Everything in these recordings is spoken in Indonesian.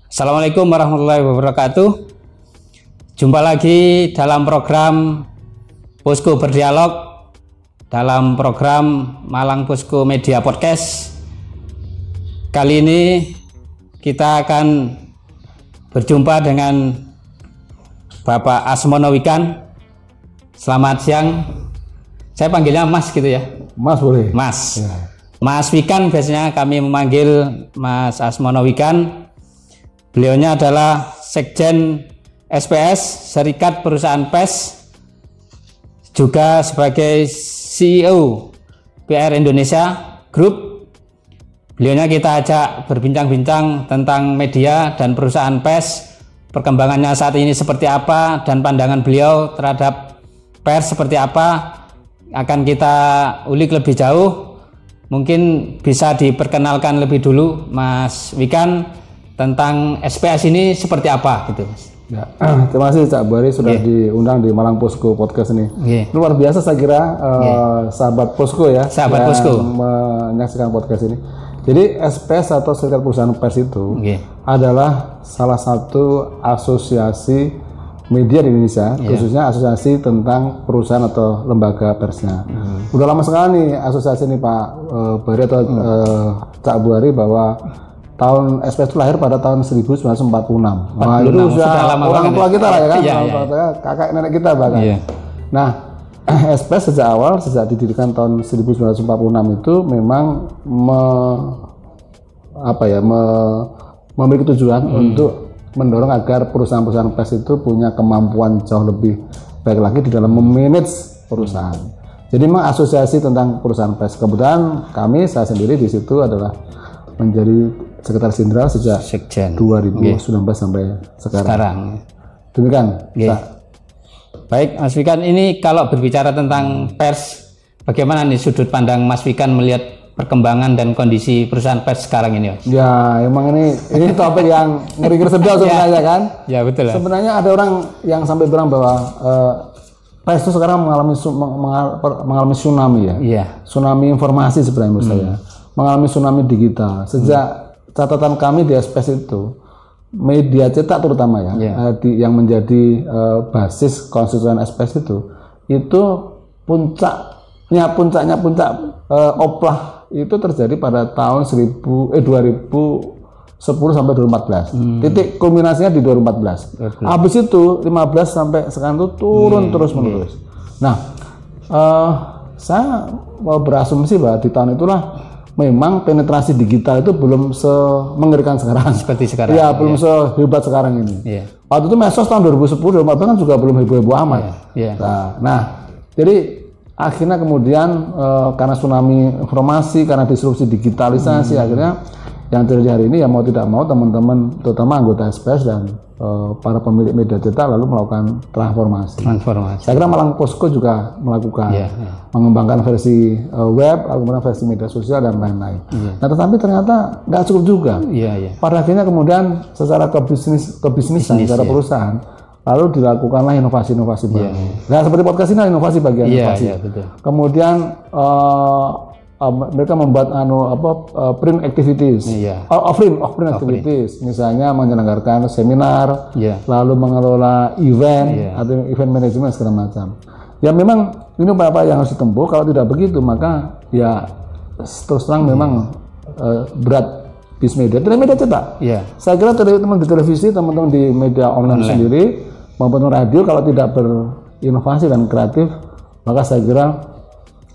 Assalamualaikum warahmatullahi wabarakatuh. Jumpa lagi dalam program Posko Berdialog, dalam program Malang Posko Media Podcast. Kali ini kita akan berjumpa dengan Bapak Asmono Wikan. Selamat siang. Saya panggilnya Mas gitu ya. Mas boleh. Mas. Ya. Mas Wikan, biasanya kami memanggil Mas Asmono Wikan. Beliaunya adalah Sekjen SPS, Serikat Perusahaan PES, juga sebagai CEO PR Indonesia Group. Beliaunya kita ajak berbincang-bincang tentang media dan perusahaan PES, perkembangannya saat ini seperti apa, dan pandangan beliau terhadap pers seperti apa, akan kita ulik lebih jauh. Mungkin bisa diperkenalkan lebih dulu Mas Wikan tentang SPS ini seperti apa gitu Mas. Ya, terima kasih Cak Bari sudah diundang di Malang Posko Podcast ini. Luar biasa saya kira sahabat Posko ya, sahabat Posko menyaksikan podcast ini. Jadi SPS atau Serikat Perusahaan Pers itu adalah salah satu asosiasi media di Indonesia, khususnya asosiasi tentang perusahaan atau lembaga persnya. Udah lama sekali nih asosiasi ini Pak Bari atau Cak Bari bahwa tahun SPS itu lahir pada tahun 1946. Wah, itu sudah lama orang tua kita lah ya kan, kakak nenek kita bahkan. Nah, SPS sejak awal, sejak didirikan tahun 1946 itu memang memiliki tujuan untuk mendorong agar perusahaan-perusahaan pers itu punya kemampuan jauh lebih baik lagi di dalam memanage perusahaan. Jadi memang asosiasi tentang perusahaan pers. Kebetulan saya sendiri di situ adalah menjadi sekretaris jenderal sejak Sekjen 2019 sampai sekarang. Demikian. Baik, Mas Wikan, ini kalau berbicara tentang pers, bagaimana nih sudut pandang Mas Wikan melihat perkembangan dan kondisi perusahaan pers sekarang ini, Mas? Ya, emang ini topik yang ngeri-ngeri sedap sebenarnya kan? Ya, betul. Sebenarnya ada orang yang sampai bilang bahwa pers itu sekarang mengalami tsunami ya. Tsunami informasi sebenarnya menurut saya. Mengalami tsunami digital. Sejak catatan kami di SPS itu, media cetak terutama yang menjadi basis konstituen SPS itu puncaknya oplah itu terjadi pada tahun 2010 sampai 2014. Titik kulminasinya di 2014. Habis itu 15 sampai sekarang itu turun terus menerus. Nah, saya mau berasumsi bahwa di tahun itulah memang penetrasi digital itu belum mengerikan sekarang. Seperti sekarang. Ya, belum sehebat sekarang ini. Waktu itu medsos tahun 2010, 2014 kan juga belum heboh-heboh amat. Nah, jadi akhirnya kemudian karena tsunami informasi, karena disrupsi digitalisasi, akhirnya yang terjadi hari ini ya mau tidak mau teman-teman, terutama anggota SPS dan para pemilik media cetak lalu melakukan transformasi. Saya kira Malang Posko juga melakukan, mengembangkan versi web, kemudian versi media sosial dan lain-lain. Nah, tetapi ternyata nggak cukup juga. Pada akhirnya kemudian secara kebisnisan, secara perusahaan, lalu dilakukanlah inovasi-inovasi baru. Nah, seperti podcast ini inovasi bagian inovasi. Kemudian mereka membuat print activities, offline activities, misalnya menyelenggarakan seminar, lalu mengelola event atau event management segala macam. Ya memang ini apa yang harus ditempuh. Kalau tidak begitu maka ya terus terang memang berat bis media, tidak media cetak. Saya kira teman-teman di televisi, teman-teman di media online sendiri maupun radio kalau tidak berinovasi dan kreatif, maka saya kira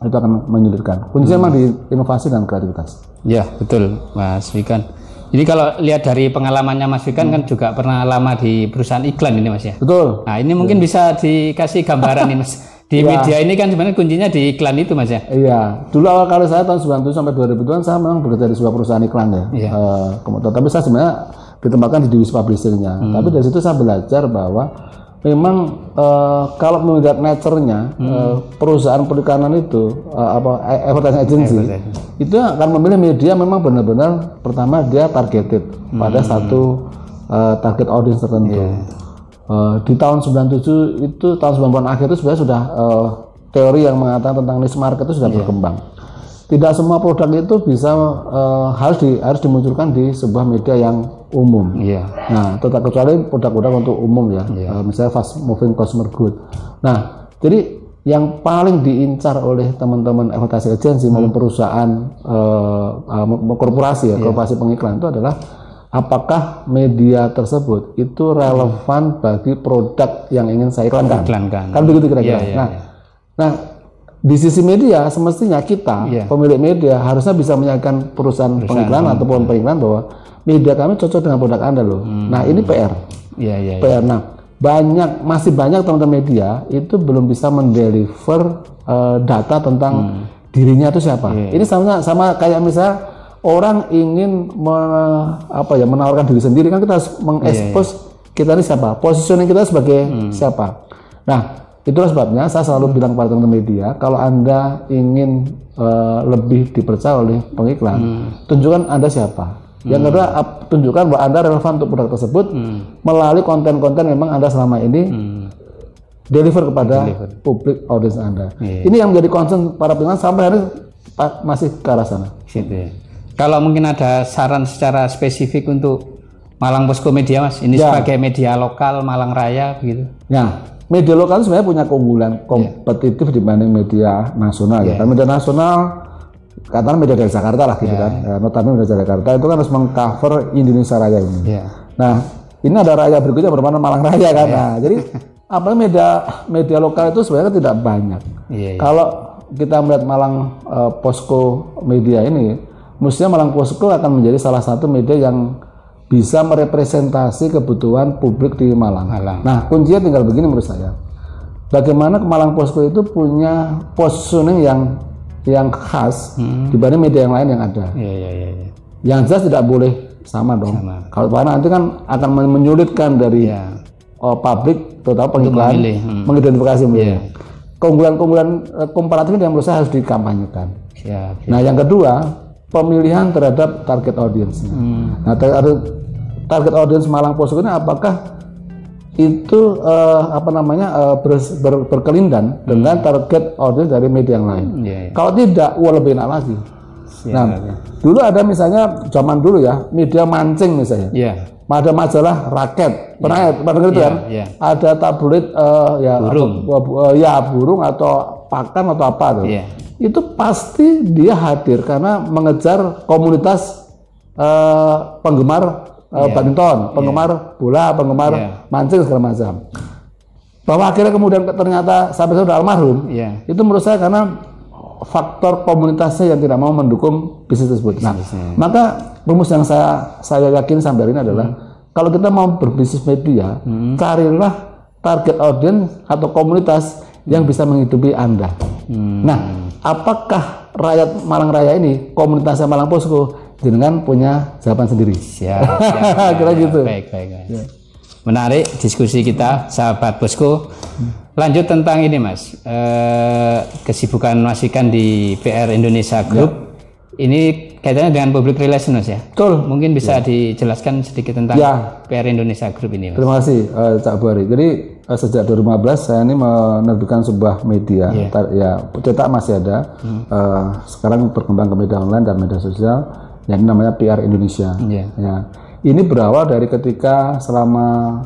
itu akan menyulitkan. Kuncinya memang di inovasi dan kreativitas. Ya, betul, Mas Wikan. Jadi kalau lihat dari pengalamannya Mas Wikan kan juga pernah lama di perusahaan iklan ini, Mas ya. Betul. Nah, ini mungkin bisa dikasih gambaran nih, Mas. Di media ini kan sebenarnya kuncinya di iklan itu, Mas ya. Iya. Dulu awal kali saya tahun 97 sampai 2000-an saya memang bekerja di sebuah perusahaan iklan ya. Tapi saya sebenarnya ditempatkan di divisi publishing-nya. Tapi dari situ saya belajar bahwa memang kalau melihat nature-nya perusahaan perikanan itu advertising agency itu akan memilih media memang benar-benar pertama dia targeted pada satu target audience tertentu. Di tahun 97 itu tahun 90-an akhir itu sebenarnya sudah teori yang mengatakan tentang niche market itu sudah berkembang. tidak semua produk itu bisa harus dimunculkan di sebuah media yang umum. Iya. Nah, tetap kecuali produk-produk untuk umum ya, misalnya fast moving consumer good. Nah, jadi yang paling diincar oleh teman-teman advertising agency maupun perusahaan korporasi ya, korporasi pengiklan itu adalah apakah media tersebut itu relevan bagi produk yang ingin saya iklankan. Kan begitu kira-kira. Nah, di sisi media semestinya kita pemilik media harusnya bisa menyampaikan perusahaan pengiklan ataupun pengiklan bahwa media kami cocok dengan produk Anda loh. Nah, ini PR. PR. Nah, masih banyak teman-teman media itu belum bisa mendeliver data tentang dirinya itu siapa. Ini sama kayak misalnya orang ingin menawarkan diri sendiri, kan kita harus mengekspos kita ini siapa, positioning kita sebagai siapa. Nah, itulah sebabnya saya selalu bilang kepada teman-teman media, kalau Anda ingin lebih dipercaya oleh pengiklan, tunjukkan Anda siapa. Yang kedua, tunjukkan bahwa Anda relevan untuk produk tersebut melalui konten-konten memang Anda selama ini deliver kepada publik audiens Anda. Ini yang menjadi concern para pengiklan sampai hari masih ke arah sana. Kalau mungkin ada saran secara spesifik untuk Malang Posko Media, Mas, ini sebagai media lokal Malang Raya begitu. Ya, media lokal sebenarnya punya keunggulan kompetitif dibanding media nasional ya. Karena media nasional katakan media dari Jakarta lah gitu kan. Ya, notabene media dari Jakarta itu kan harus mengcover Indonesia Raya ini. Nah, ini ada raya berikutnya bernama Malang Raya kan. Nah, jadi apalagi media lokal itu sebenarnya tidak banyak. Kalau kita melihat Malang Posko Media ini, mestinya Malang Posko akan menjadi salah satu media yang bisa merepresentasi kebutuhan publik di Malang. Nah, kuncinya tinggal begini menurut saya. Bagaimana Malang Posko itu punya positioning yang khas dibanding media yang lain yang ada. Yang jelas tidak boleh sama dong. Kalau nanti kan akan menyulitkan dari publik, terutama pengiklan, mengidentifikasi keunggulan-keunggulan komparatif yang menurut saya harus dikampanyekan. Nah, yang kedua, pemilihan terhadap target audiensnya. Nah, target audiens Malang Posko ini apakah itu berkelindan dengan target audiens dari media yang lain? Kalau tidak, lebih enak lagi. Dulu ada misalnya zaman dulu ya, media mancing misalnya. Ada majalah raket, pernah dengar itu kan? Ada tabloid burung atau pakan atau apa tuh. Itu pasti dia hadir karena mengejar komunitas penggemar badminton, penggemar bola, penggemar mancing segala macam. Bahwa akhirnya kemudian ternyata sampai sudah almarhum, itu menurut saya karena faktor komunitasnya yang tidak mau mendukung bisnis tersebut. Nah, maka rumus yang saya yakin sampai hari ini adalah kalau kita mau berbisnis media, carilah target audiens atau komunitas yang bisa menghidupi Anda. Nah, apakah rakyat Malang Raya ini komunitasnya Malang Posko dengan punya jawaban sendiri? Kira gitu. Baik. Menarik diskusi kita, sahabat Posko. Lanjut tentang ini, Mas, kesibukan Mas Wikan di PR Indonesia Group. Ini kaitannya dengan public relations ya. Betul. Mungkin bisa dijelaskan sedikit tentang PR Indonesia Group ini, Mas. Terima kasih, Cak Buhari. Jadi sejak 2015 saya ini menerbitkan sebuah media. Cetak masih ada. Sekarang berkembang ke media online dan media sosial yang namanya PR Indonesia. Ini berawal dari ketika selama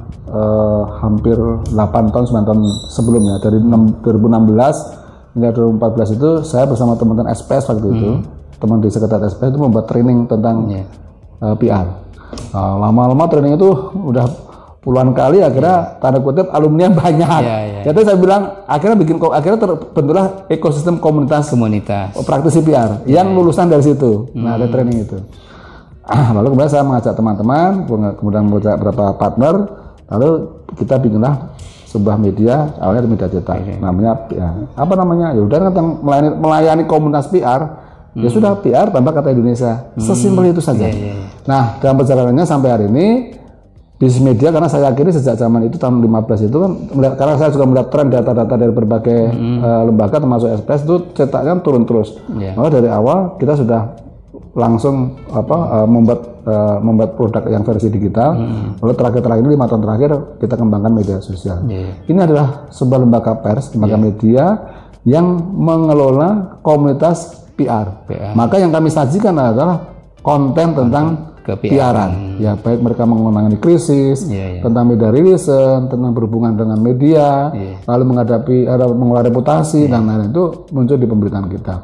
hampir 8 tahun 9 tahun sebelumnya, dari 2016 hingga 2014 itu saya bersama teman-teman SPS waktu itu, teman di sekretariat SPS itu membuat training tentang PR. Lama-lama training itu udah puluhan kali, akhirnya tanda kutip alumni banyak. Jadi saya bilang akhirnya terbentuklah ekosistem komunitas praktisi PR yang lulusan dari situ. Nah, ada training itu. Lalu kemudian saya mengajak teman-teman, kemudian mengajak beberapa partner, lalu kita bikinlah sebuah media, awalnya media cetak. Namanya ya udah tentang melayani komunitas PR. Ya sudah, PR tambah kata Indonesia. Sesimpel itu saja. Nah, dalam perjalanannya sampai hari ini bisnis media, karena saya yakini sejak zaman itu tahun 15 itu kan, karena saya juga melihat tren data-data dari berbagai lembaga termasuk SPS itu cetaknya turun terus. Maka dari awal kita sudah langsung membuat produk yang versi digital. Lalu terakhir ini 5 tahun terakhir kita kembangkan media sosial. Ini adalah sebuah lembaga pers, lembaga media yang mengelola komunitas PR. Maka yang kami sajikan adalah konten tentang PR-an. Ya, baik mereka mengenai krisis, tentang media relation, tentang berhubungan dengan media, lalu mengelola reputasi dan lain-lain, itu muncul di pemberitaan kita.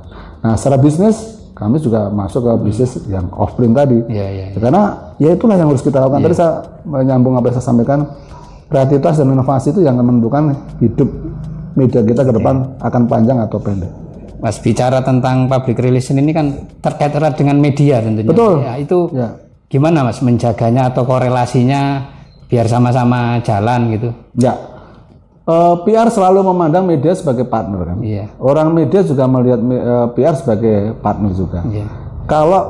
Nah, secara bisnis kami juga masuk ke bisnis yang off-print tadi. Karena ya itulah yang harus kita lakukan. Tadi saya menyambung apa yang saya sampaikan, kreativitas dan inovasi itu yang menentukan hidup media kita ke depan akan panjang atau pendek. Mas, bicara tentang public relation ini kan terkait erat dengan media tentunya. Betul. Ya, itu gimana Mas menjaganya atau korelasinya biar sama-sama jalan gitu? Ya, PR selalu memandang media sebagai partner kan. Orang media juga melihat PR sebagai partner juga. Kalau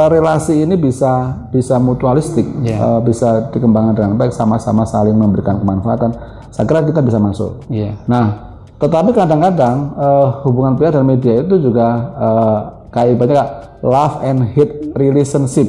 relasi ini bisa mutualistik, bisa dikembangkan dengan baik, sama-sama saling memberikan kemanfaatan, saya kira kita bisa masuk. Nah, tetapi kadang-kadang hubungan PR dan media itu juga kayak ibaratnya love and hate relationship.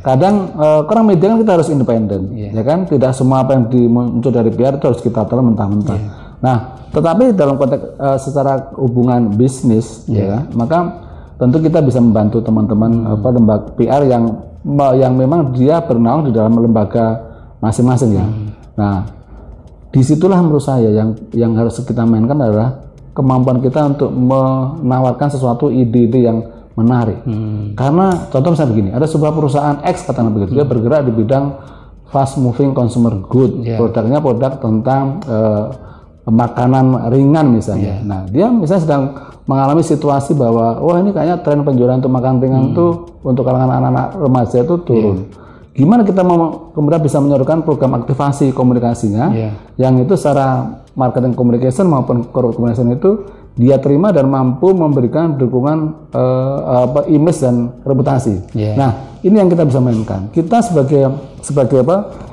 Kadang orang media kan kita harus independen, ya kan? Tidak semua apa yang muncul dari PR itu harus kita telan mentah-mentah. Nah, tetapi dalam konteks secara hubungan bisnis, ya, maka tentu kita bisa membantu teman-teman lembaga PR yang memang dia bernaung di dalam lembaga masing-masing ya. Nah, disitulah menurut saya yang harus kita mainkan adalah kemampuan kita untuk menawarkan sesuatu ide-ide yang menarik. Karena contoh misalnya begini, ada sebuah perusahaan X katakanlah begitu, dia bergerak di bidang fast moving consumer good, produknya produk tentang makanan ringan misalnya. Nah, dia misalnya sedang mengalami situasi bahwa wah ini kayaknya tren penjualan untuk makanan ringan itu untuk kalangan anak-anak remaja itu turun. Gimana kita kemudian bisa menyaluran program aktivasi komunikasinya yang itu secara marketing communication maupun corporate communication itu dia terima dan mampu memberikan dukungan image dan reputasi. Nah, ini yang kita bisa mainkan. Kita sebagai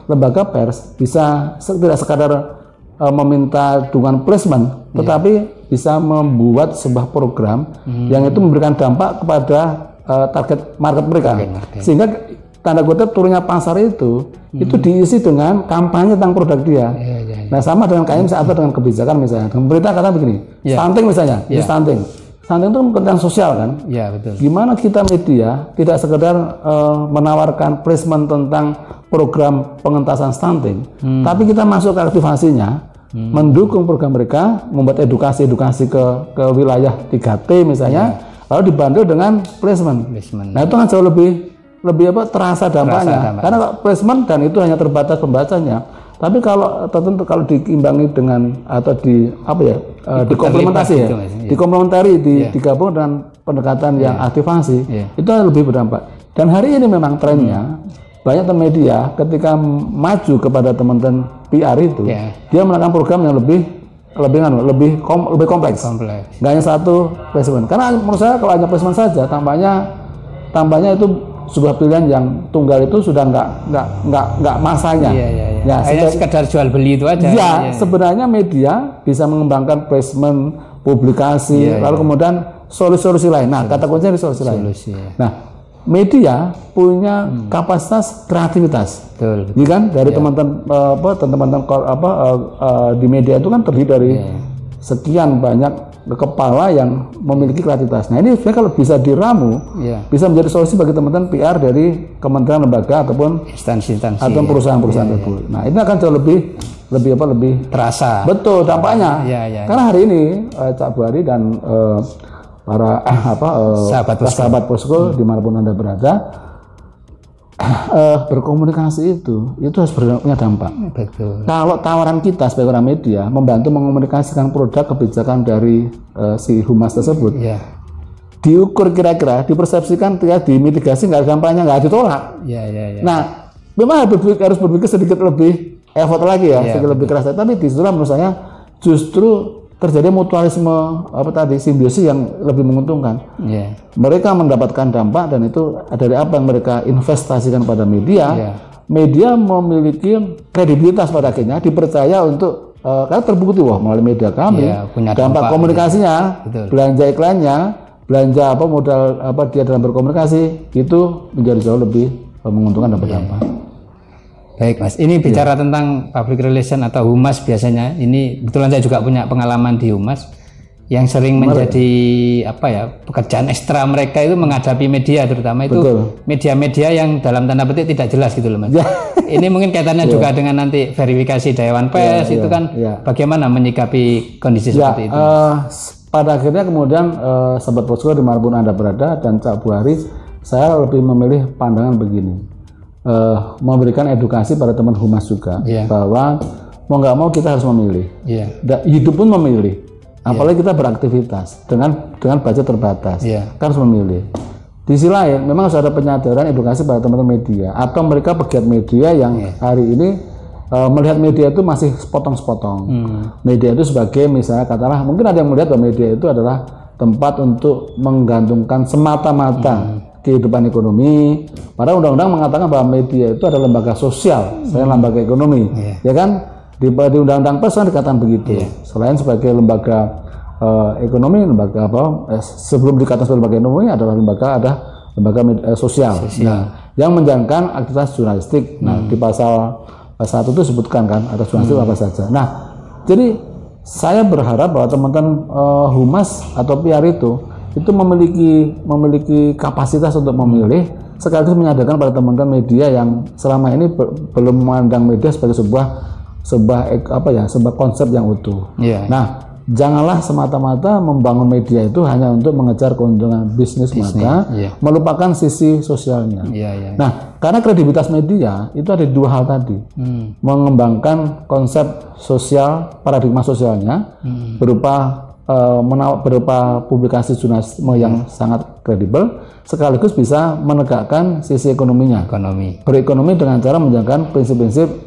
lembaga pers bisa tidak sekadar meminta dukungan placement, tetapi bisa membuat sebuah program yang itu memberikan dampak kepada target market mereka. Sehingga tanda kutip turunnya pasar itu diisi dengan kampanye tentang produk dia. Nah, sama dengan KM atau dengan kebijakan misalnya. Pemerintah kata begini, stunting misalnya, stunting itu tentang sosial kan. Betul. Gimana kita media tidak sekedar menawarkan placement tentang program pengentasan stunting, tapi kita masuk ke aktivasinya, mendukung program mereka, membuat edukasi ke wilayah 3T misalnya, lalu dibantu dengan placement. Nah, itu kan jauh lebih terasa dampaknya. Karena placement dan itu hanya terbatas pembacanya. Tapi kalau tentu kalau diimbangi dengan atau dikomplementasi dikomplementari digabung dengan pendekatan yang aktivasi, itu lebih berdampak. Dan hari ini memang trennya banyak media ketika maju kepada teman-teman PR itu, dia melakukan program yang lebih kompleks. Nggak hanya satu placement. Karena menurut saya kalau hanya placement saja, tampaknya itu sebuah pilihan yang tunggal itu sudah nggak masanya. Hanya sekedar jual beli itu aja. Sebenarnya media bisa mengembangkan placement, publikasi, lalu kemudian solusi lain. Nah, kata kuncinya di solusi lain. Nah, media punya kapasitas kreativitas. Betul. Kan dari teman-teman di media itu kan terdiri dari sekian banyak kepala yang memiliki kreativitas. Nah, ini sebenarnya kalau bisa diramu, bisa menjadi solusi bagi teman-teman PR dari kementerian, lembaga ataupun instansi atau perusahaan-perusahaan tersebut. Nah, ini akan jauh lebih terasa. Betul dampaknya. Karena hari ini Cak Buari dan para sahabat posko dimanapun Anda berada, berkomunikasi itu harus punya dampak. Betul. Kalau tawaran kita sebagai orang media membantu mengomunikasikan produk kebijakan dari si humas tersebut, diukur kira-kira, dipersepsikan, dimitigasi nggak dampaknya, nggak ditolak. Nah, memang harus berpikir sedikit lebih effort lagi sedikit lebih keras. Tapi disitulah menurut saya justru terjadi mutualisme simbiosis yang lebih menguntungkan. Mereka mendapatkan dampak dan itu dari apa yang mereka investasikan pada media. Media memiliki kredibilitas pada akhirnya, dipercaya untuk karena terbukti melalui media kami punya dampak komunikasinya, belanja iklannya, belanja modal dia dalam berkomunikasi itu menjadi jauh lebih menguntungkan dan berdampak. Baik Mas, ini bicara tentang public relation atau humas biasanya, ini kebetulan saya juga punya pengalaman di humas. yang sering menjadi pekerjaan ekstra mereka itu menghadapi media, terutama itu media-media yang dalam tanda petik tidak jelas gitu loh Mas. Ini mungkin kaitannya juga dengan nanti verifikasi Dewan Pers itu kan bagaimana menyikapi kondisi seperti itu? Pada akhirnya kemudian sahabat Posko dimanapun Anda berada dan Cak Buhari, saya lebih memilih pandangan begini, memberikan edukasi pada teman humas juga bahwa mau nggak mau kita harus memilih, hidup pun memilih. Apalagi kita beraktivitas dengan budget terbatas, kan harus memilih. Di sisi lain, memang harus ada penyadaran edukasi pada teman-teman media atau mereka pegiat media yang hari ini melihat media itu masih sepotong-sepotong. Media itu sebagai misalnya katakanlah, mungkin ada yang melihat bahwa media itu adalah tempat untuk menggantungkan semata-mata kehidupan ekonomi. Padahal undang-undang mengatakan bahwa media itu adalah lembaga sosial, selain lembaga ekonomi, ya kan? Di undang-undang pers kan dikatakan begitu. Selain sebagai lembaga ekonomi, lembaga sebelum dikatakan sebagai lembaga ekonomi adalah lembaga sosial. Nah, yang menjalankan aktivitas jurnalistik. Nah, di pasal 1 itu disebutkan kan ada jurnalistik apa saja. Nah, jadi saya berharap bahwa teman-teman humas atau PR itu memiliki kapasitas untuk memilih, sekaligus menyadarkan pada teman-teman media yang selama ini belum memandang media sebagai sebuah konsep yang utuh. Nah, janganlah semata-mata membangun media itu hanya untuk mengejar keuntungan bisnis mata, melupakan sisi sosialnya. Nah, karena kredibilitas media itu ada dua hal tadi, mengembangkan konsep sosial, paradigma sosialnya berupa publikasi jurnalisme yang sangat kredibel, sekaligus bisa menegakkan sisi ekonominya. Berekonomi dengan cara menjalankan prinsip-prinsip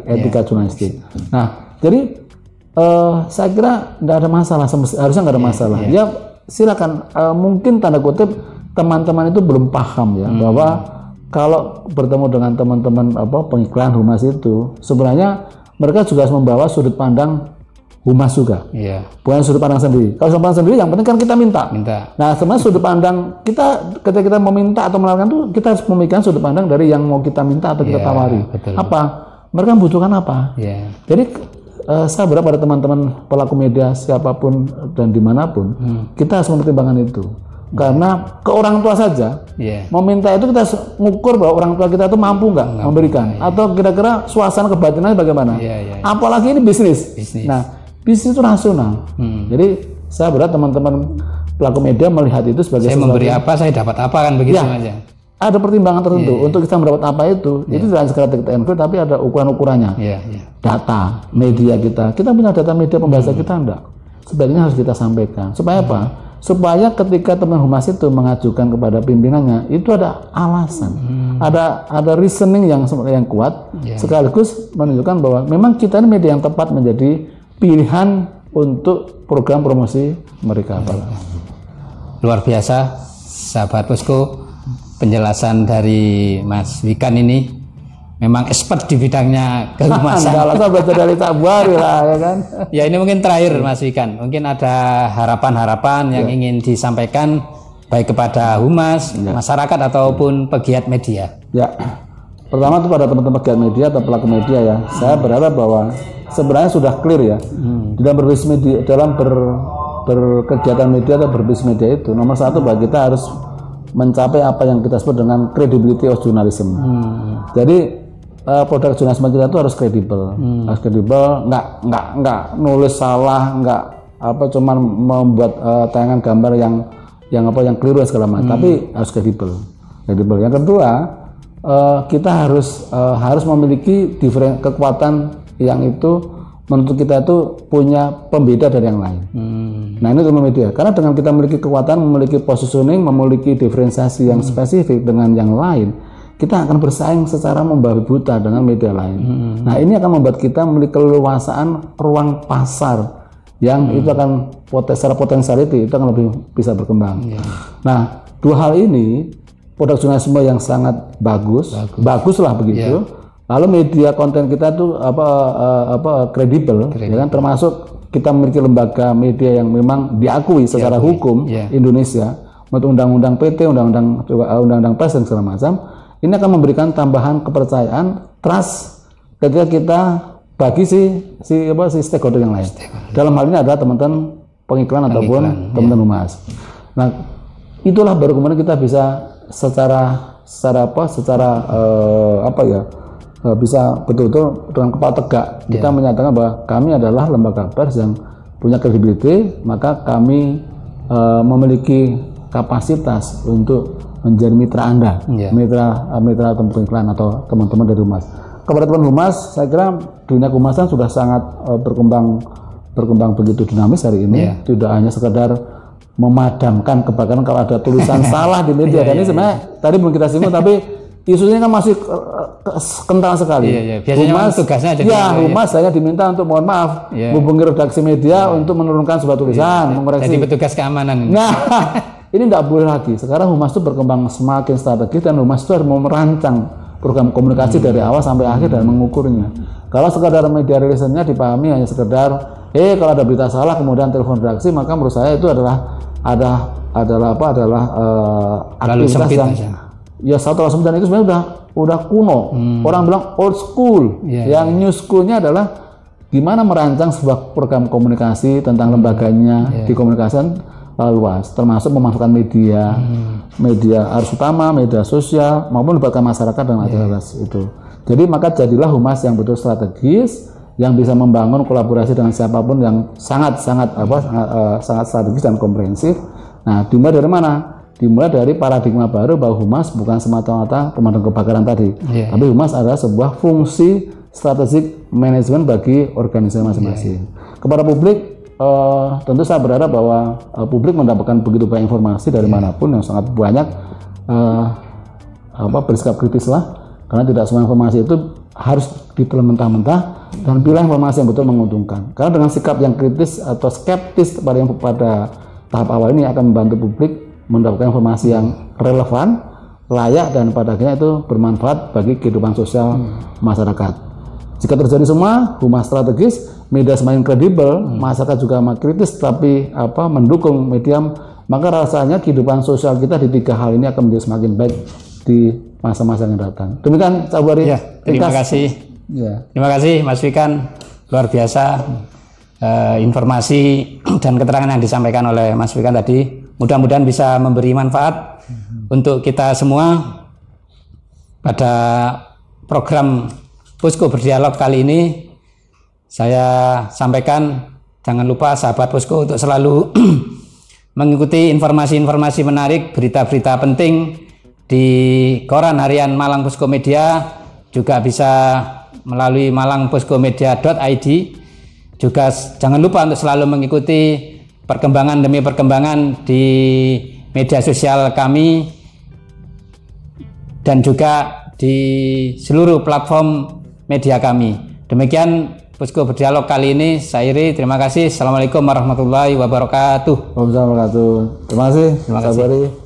etika jurnalistik. Nah, jadi saya kira tidak ada masalah, harusnya nggak ada masalah. Ya silakan. Mungkin tanda kutip teman-teman itu belum paham ya bahwa kalau bertemu dengan teman-teman pengiklan humas itu sebenarnya mereka juga harus membawa sudut pandang humas juga, bukan sudut pandang sendiri. Kalau sudut pandang sendiri, yang penting kan kita minta. Nah, sebenarnya sudut pandang kita ketika kita meminta atau menawarkan itu kita harus memikirkan sudut pandang dari yang mau kita minta atau kita tawari. Apa? Mereka membutuhkan apa? Jadi saya berharap pada teman-teman pelaku media siapapun dan dimanapun, kita harus mempertimbangkan itu. Karena ke orang tua saja, meminta itu kita mengukur bahwa orang tua kita itu mampu nggak memberikan, atau kira-kira suasana kebatinannya bagaimana. Apalagi ini bisnis. Nah, bisnis itu rasional. Jadi saya berharap teman-teman pelaku media melihat itu sebagai saya memberi apa, saya dapat apa, kan begitu aja. Ada pertimbangan tertentu untuk kita mendapat apa itu tidak sekedar kita enkripsi, tapi ada ukuran-ukurannya. Data media kita punya data media pembahasan kita enggak. Sebaiknya harus kita sampaikan. Supaya apa? Supaya ketika teman humas itu mengajukan kepada pimpinannya itu ada alasan, ada reasoning yang kuat, sekaligus menunjukkan bahwa memang kita ini media yang tepat menjadi pilihan untuk program promosi mereka. Luar biasa, sahabat Posko, penjelasan dari Mas Wikan ini memang expert di bidangnya kehumasan. Kalau baca dari Cak Buhari lah, ya kan. Ya, ini mungkin terakhir Mas Wikan, mungkin ada harapan-harapan yang ingin disampaikan baik kepada humas, masyarakat ataupun pegiat media. Pertama itu pada teman-teman pegiat media atau pelaku media ya, saya berharap bahwa sebenarnya sudah clear ya dalam berbisnis media, dalam berkegiatan media atau berbisnis media itu nomor satu bahwa kita harus mencapai apa yang kita sebut dengan credibility of journalism. Jadi produk jurnalisme kita itu harus kredibel, nggak nulis salah, nggak cuman membuat tayangan gambar yang keliru segala macam, tapi harus kredibel. Yang kedua, kita harus memiliki kekuatan yang itu menurut kita itu punya pembeda dari yang lain. Nah, ini teman media. Karena dengan kita memiliki kekuatan, memiliki positioning, memiliki diferensiasi yang spesifik dengan yang lain, kita akan bersaing secara membabi buta dengan media lain. Nah, ini akan membuat kita memiliki keleluasaan ruang pasar yang itu akan secara potensiality itu akan lebih bisa berkembang. Nah, dua hal ini produk jurnalisme yang sangat baguslah begitu. Lalu media konten kita itu kredibel, ya kan, termasuk kita memiliki lembaga media yang memang diakui secara hukum Indonesia, menurut undang-undang PT, undang-undang pers dan segala macam. Ini akan memberikan tambahan kepercayaan, trust ketika kita bagi si stakeholder yang lain. Dalam hal ini adalah teman-teman pengiklan ataupun teman-teman humas. Nah, itulah baru kemudian kita bisa secara bisa betul-betul dengan kepala tegak kita menyatakan bahwa kami adalah lembaga pers yang punya kredibilitas, maka kami memiliki kapasitas untuk menjadi mitra Anda, mitra pengiklan atau teman-teman dari humas. Kepada teman humas, saya kira dunia kehumasan sudah sangat berkembang begitu dinamis hari ini. Tidak hanya sekedar memadamkan kebakaran kalau ada tulisan salah di media. Dan ini sebenarnya tadi belum kita singgung, tapi isunya kan masih kental sekali. Biasanya humas tugasnya ada humas saya diminta untuk mohon maaf hubungi redaksi media untuk menurunkan sebuah tulisan, mengoreksi. Jadi petugas keamanan. Nah, ini tidak boleh lagi. Sekarang humas itu berkembang semakin strategis dan humas itu harus mau merancang program komunikasi dari awal sampai akhir dan mengukurnya. Kalau sekadar media rilisannya dipahami hanya sekedar kalau ada berita salah kemudian telepon redaksi, maka menurut saya itu adalah aktivitas yang satu alasan itu sebenarnya udah kuno. Orang bilang old school. Yang new schoolnya adalah gimana merancang sebuah program komunikasi tentang lembaganya di komunikasi luas, termasuk memanfaatkan media arus utama, media sosial maupun melibatkan masyarakat dalam aktivitas itu. Jadi maka jadilah humas yang betul strategis, yang bisa membangun kolaborasi dengan siapapun yang sangat strategis dan komprehensif. Nah, dimulai dari mana? Dimulai dari paradigma baru bahwa humas bukan semata-mata pemadam kebakaran tadi, tapi humas adalah sebuah fungsi strategik manajemen bagi organisasi masing-masing. Kepada publik, tentu saya berharap bahwa publik mendapatkan begitu banyak informasi dari manapun yang sangat banyak, bersikap kritis lah, karena tidak semua informasi itu harus ditelan mentah-mentah, dan pilih informasi yang betul menguntungkan. Karena dengan sikap yang kritis atau skeptis pada tahap awal ini akan membantu publik mendapatkan informasi yang relevan, layak, dan pada akhirnya itu bermanfaat bagi kehidupan sosial masyarakat. Jika terjadi semua, humas strategis, media semakin kredibel, masyarakat juga kritis, tapi mendukung media, maka rasanya kehidupan sosial kita di tiga hal ini akan menjadi semakin baik di masa-masa yang datang. Demikian, Cak Buari. Terima kasih. Terima kasih, Mas Wikan. Luar biasa informasi dan keterangan yang disampaikan oleh Mas Wikan tadi. Mudah-mudahan bisa memberi manfaat untuk kita semua pada program Posko Berdialog kali ini. Saya sampaikan, jangan lupa sahabat Posko untuk selalu mengikuti informasi-informasi menarik, berita-berita penting di koran harian Malang Posko Media, juga bisa melalui malangposkomedia.id. Juga jangan lupa untuk selalu mengikuti perkembangan demi perkembangan di media sosial kami dan juga di seluruh platform media kami. Demikian Posko Berdialog kali ini. Saya Iri, terima kasih. Assalamualaikum warahmatullahi wabarakatuh. Waalaikumsalam warahmatullahi wabarakatuh. Terima kasih.